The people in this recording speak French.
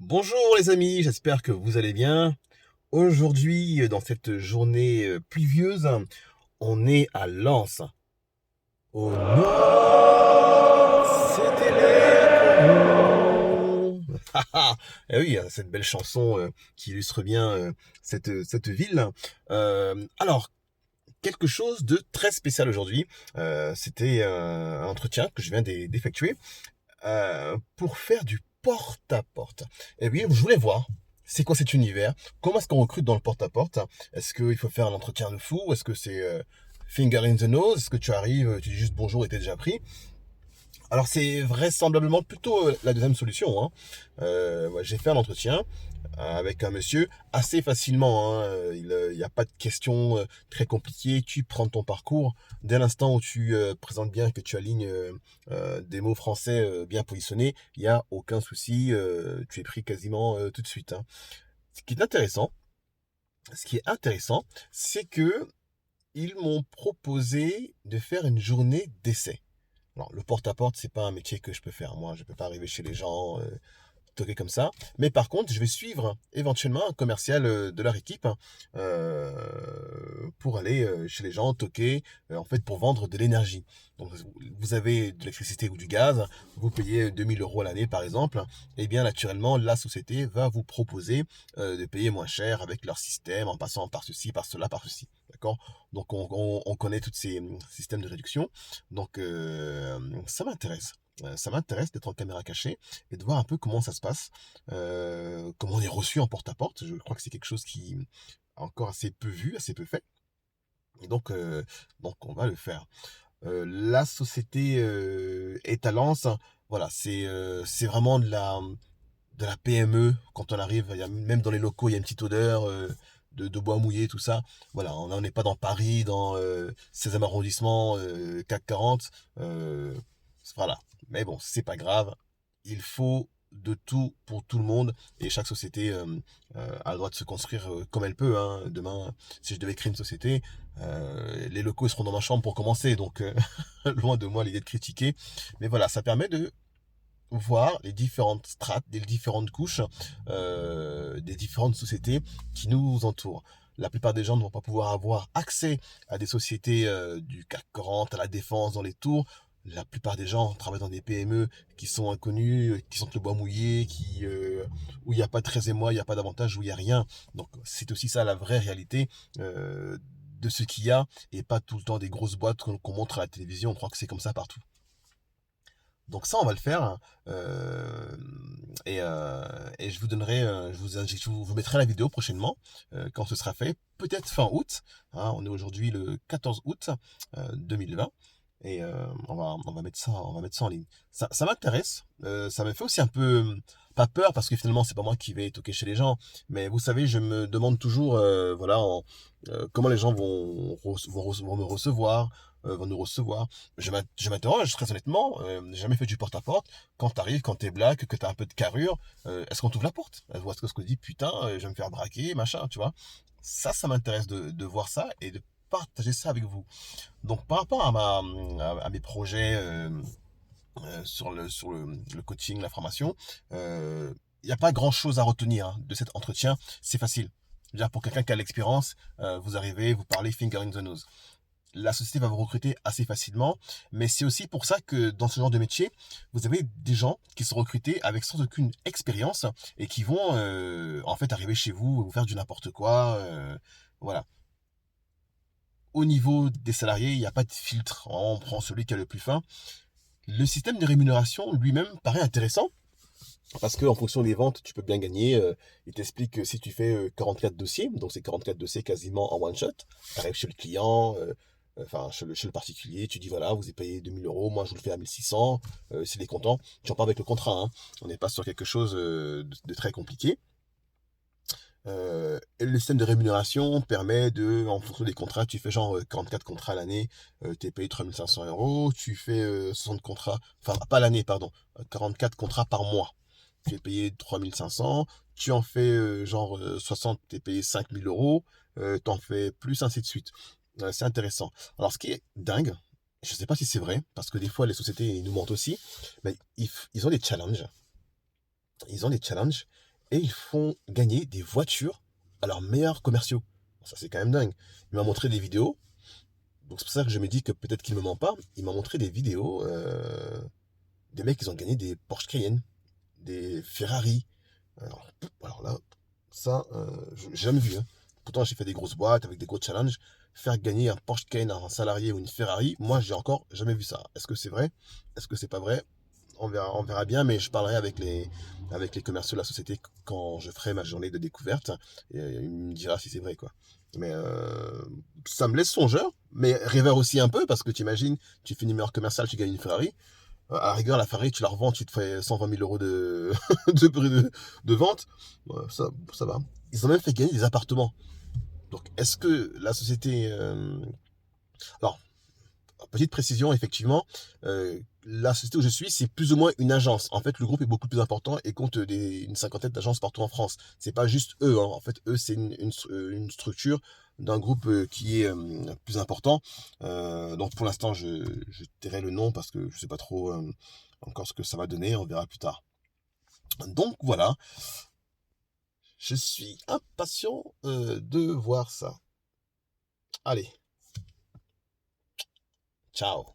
Bonjour les amis, j'espère que vous allez bien. Aujourd'hui, dans cette journée pluvieuse, on est à Lens. Oh non, c'était les corons. Eh oui, cette belle chanson qui illustre bien cette ville. Alors, quelque chose de très spécial aujourd'hui. C'était un entretien que je viens d'effectuer pour faire du porte-à-porte. Et oui, je voulais voir, c'est quoi cet univers? Comment est-ce qu'on recrute dans le porte-à-porte? Est-ce qu'il faut faire un entretien de fou? Est-ce que c'est finger in the nose? Est-ce que tu arrives, tu dis juste bonjour et t'es déjà pris? Alors c'est vraisemblablement plutôt la deuxième solution, hein. Moi, j'ai fait un entretien avec un monsieur assez facilement, hein. Il n'y a pas de questions très compliquées. Tu prends ton parcours. Dès l'instant où tu présentes bien que tu alignes des mots français bien positionnés, il n'y a aucun souci. Tu es pris quasiment tout de suite, hein. Ce qui est intéressant, ce qui est intéressant, c'est que ils m'ont proposé de faire une journée d'essai. Alors, le porte-à-porte, c'est pas un métier que je peux faire. Moi, je peux pas arriver chez les gens, toquer comme ça. Mais par contre, je vais suivre éventuellement un commercial de leur équipe pour aller chez les gens, toquer, en fait, pour vendre de l'énergie. Donc, vous avez de l'électricité ou du gaz, vous payez 2 000 € à l'année, par exemple. Et bien, naturellement, la société va vous proposer de payer moins cher avec leur système, en passant par ceci, par cela, par ceci. D'accord? Donc, on connaît tous ces systèmes de réduction. Donc, ça m'intéresse. Ça m'intéresse d'être en caméra cachée et de voir un peu comment ça se passe, comment on est reçu en porte-à-porte. Je crois que c'est quelque chose qui est encore assez peu vu, assez peu fait. Et donc on va le faire. La société est à Lens. Voilà, c'est vraiment de la PME. Quand on arrive, même dans les locaux, il y a une petite odeur de bois mouillé, tout ça. Voilà, on n'est pas dans Paris, dans 16e arrondissement, CAC 40. Voilà. Mais bon, c'est pas grave. Il faut de tout pour tout le monde et chaque société a le droit de se construire comme elle peut, hein. Demain, si je devais créer une société, les locaux ils seront dans ma chambre pour commencer, donc loin de moi l'idée de critiquer. Mais voilà, ça permet de voir les différentes strates, les différentes couches des différentes sociétés qui nous entourent. La plupart des gens ne vont pas pouvoir avoir accès à des sociétés du CAC 40, à la défense, dans les tours. La plupart des gens travaillent dans des PME qui sont inconnus, qui sentent le bois mouillé, où il n'y a pas de 13 et moi, il n'y a pas d'avantage, où il n'y a rien. Donc c'est aussi ça la vraie réalité de ce qu'il y a et pas tout le temps des grosses boîtes qu'on montre à la télévision. On croit que c'est comme ça partout. Donc ça, on va le faire. euh, et je vous donnerai, je vous mettrai la vidéo prochainement quand ce sera fait. Peut-être fin août, hein. On est aujourd'hui le 14 août 2020. Et on va mettre ça en ligne. Ça m'intéresse. Ça me fait aussi un peu pas peur parce que finalement c'est pas moi qui vais toquer chez les gens. Mais vous savez, je me demande toujours, voilà, comment les gens vont me recevoir, vont nous recevoir. Je m'interroge très honnêtement. J'ai jamais fait du porte-à-porte. Quand t'arrives, quand t'es black, que t'as un peu de carrure, est-ce qu'on t'ouvre la porte? Est-ce qu'on se dit putain, je vais me faire braquer, machin, tu vois? Ça m'intéresse de voir ça et de partager ça avec vous. Donc par rapport à mes projets sur le coaching, la formation, il n'y a pas grand-chose à retenir hein, de cet entretien. C'est facile. Je veux dire, pour quelqu'un qui a l'expérience, vous arrivez, vous parlez finger in the nose. La société va vous recruter assez facilement, mais c'est aussi pour ça que dans ce genre de métier, vous avez des gens qui sont recrutés avec sans aucune expérience et qui vont en fait arriver chez vous et vous faire du n'importe quoi. Voilà. Au niveau des salariés, il n'y a pas de filtre. On prend celui qui a le plus fin. Le système de rémunération lui-même paraît intéressant parce qu'en fonction des ventes, tu peux bien gagner. Il t'explique que si tu fais 44 dossiers, donc c'est 44 dossiers quasiment en one shot, tu arrives chez le client, enfin chez le particulier, tu dis voilà, vous avez payé 2 000 €, moi je vous le fais à 1 600, s'il est content, tu en parles avec le contrat, hein. On n'est pas sur quelque chose de très compliqué. Et le système de rémunération permet en fonction des contrats, tu fais genre 44 contrats à l'année, tu es payé 3 500 €, tu fais 60 contrats, enfin pas l'année, pardon, 44 contrats par mois, tu es payé 3 500, tu en fais genre 60, tu es payé 5 000 €, tu en fais plus, ainsi de suite. C'est intéressant. Alors ce qui est dingue, je ne sais pas si c'est vrai, parce que des fois les sociétés ils nous mentent aussi, mais ils ont des challenges. Ils ont des challenges et ils font gagner des voitures à leurs meilleurs commerciaux. Ça, c'est quand même dingue. Il m'a montré des vidéos, donc c'est pour ça que je me dis que peut-être qu'il ne me ment pas. Il m'a montré des vidéos, des mecs, ils ont gagné des Porsche Cayenne, des Ferrari. Alors là, ça, j'ai jamais vu, hein. Pourtant, j'ai fait des grosses boîtes avec des gros challenges. Faire gagner un Porsche Cayenne à un salarié ou une Ferrari, moi, j'ai encore jamais vu ça. Est-ce que c'est vrai? Est-ce que c'est pas vrai? On verra bien, mais je parlerai avec les commerciaux de la société quand je ferai ma journée de découverte. Et il me dira si c'est vrai, quoi. Mais ça me laisse songeur, mais rêveur aussi un peu, parce que tu imagines, tu fais une meilleure commerciale, tu gagnes une Ferrari. À la rigueur, la Ferrari, tu la revends, tu te fais 120 000 euros de prix de vente. Ouais, ça va. Ils ont même fait gagner des appartements. Donc, est-ce que la société... Alors, petite précision, effectivement, la société où je suis, c'est plus ou moins une agence. En fait, le groupe est beaucoup plus important et compte une cinquantaine d'agences partout en France. C'est pas juste eux, hein. En fait, eux, c'est une structure d'un groupe qui est plus important. Donc, pour l'instant, je tairai le nom parce que je sais pas trop encore ce que ça va donner. On verra plus tard. Donc, voilà. Je suis impatient de voir ça. Allez, ciao.